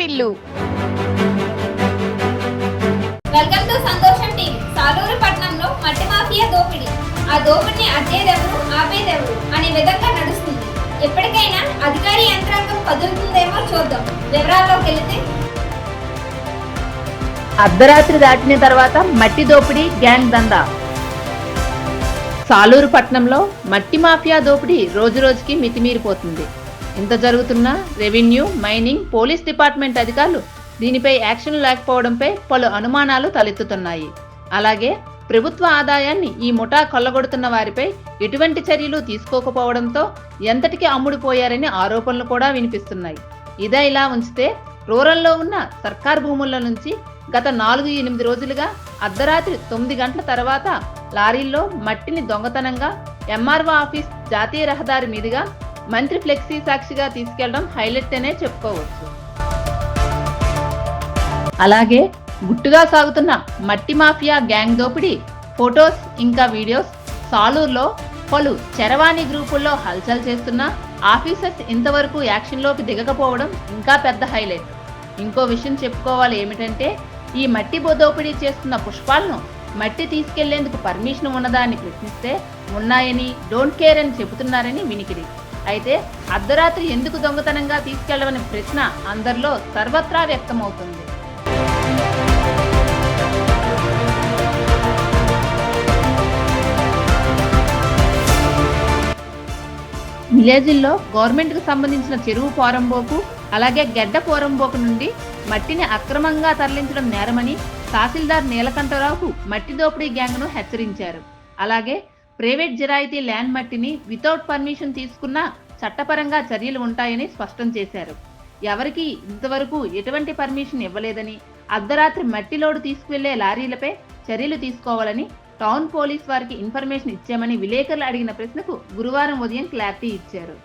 వాటిల్లు. Welcome to సంతోషం TV. Saluru పట్టణంలో మట్టి మాఫియా దోపిడీ. ఆ దోపిడిని అడ్డేదెవరు ఆపేదెవరు అనే విధంగా నడుస్తుంది. ఎప్పటికైనా అధికారి యంత్రాంగం కదులుతుందేమో చూద్దాం. వివరాల్లోకి వెళితే, అర్ధరాత్రి దాటిన తర్వాత మట్టి దోపిడీ గ్యాంగ్ దందా. సాలూరు పట్టణంలో మట్టి మాఫియా దోపిడీ రోజురోజుకి మితిమీరిపోతుంది. ఇంత జరుగుతున్నా రెవెన్యూ, మైనింగ్, పోలీస్ డిపార్ట్మెంట్ అధికారులు దీనిపై యాక్షన్ లేకపోవడంపై పలు అనుమానాలు తలెత్తుతున్నాయి. అలాగే ప్రభుత్వ ఆదాయాన్ని ఈ ముఠా కొల్లగొడుతున్న వారిపై ఎటువంటి చర్యలు తీసుకోకపోవడంతో ఎంతటికి అమ్ముడుపోయారని ఆరోపణలు కూడా వినిపిస్తున్నాయి. ఇదే ఇలా ఉంచితే రూరల్లో ఉన్న సర్కార్ భూముల నుంచి గత 4-8 రోజులుగా అర్ధరాత్రి 9 గంటల తర్వాత లారీల్లో మట్టిని దొంగతనంగా ఎంఆర్ఓ ఆఫీస్, జాతీయ రహదారి మీదుగా మంత్రి ఫ్లెక్సీ సాక్షిగా తీసుకెళ్లడం హైలైట్ అనే చెప్పుకోవచ్చు. అలాగే గుట్టుగా సాగుతున్న మట్టి మాఫియా గ్యాంగ్ దోపిడీ ఫొటోస్ ఇంకా వీడియోస్ సాలూరులో పలు చరవాణి గ్రూపుల్లో హల్చల్ చేస్తున్న ఆఫీసర్స్ ఇంతవరకు యాక్షన్లోకి దిగకపోవడం ఇంకా పెద్ద హైలైట్. ఇంకో విషయం చెప్పుకోవాలి ఏమిటంటే, ఈ మట్టి దోపిడీ చేస్తున్న పుష్పాలను మట్టి తీసుకెళ్లేందుకు పర్మిషన్ ఉన్నదా అని ప్రశ్నిస్తే ఉన్నాయని, డోంట్ కేర్ అని చెబుతున్నారని వినికిడి. అయితే అర్ధరాత్రి ఎందుకు దొంగతనంగా తీసుకెళ్లవని ప్రశ్న అందరిలో సర్వత్రా వ్యక్తమవుతుంది. విలేజ్ల్లో గవర్నమెంట్కు సంబంధించిన చెరువు పోరంబోకు, అలాగే గెడ్డ పోరంబోకు నుండి మట్టిని అక్రమంగా తరలించడం నేరమని తహసీల్దార్ నీలకంఠరావుకు మట్టి దోపిడీ గ్యాంగ్ను హెచ్చరించారు. అలాగే ప్రైవేట్ జిరాయితీ ల్యాండ్ మట్టిని వితౌట్ పర్మిషన్ తీసుకున్నా చట్టపరంగా చర్యలు ఉంటాయని స్పష్టం చేశారు. ఎవరికి ఇంతవరకు ఎటువంటి పర్మిషన్ ఇవ్వలేదని, అర్ధరాత్రి మట్టి లోడు తీసుకువెళ్లే లారీలపై చర్యలు తీసుకోవాలని టౌన్ పోలీస్ వారికి ఇన్ఫర్మేషన్ ఇచ్చామని విలేకరులు అడిగిన ప్రశ్నకు గురువారం ఉదయం క్లారిటీ ఇచ్చారు.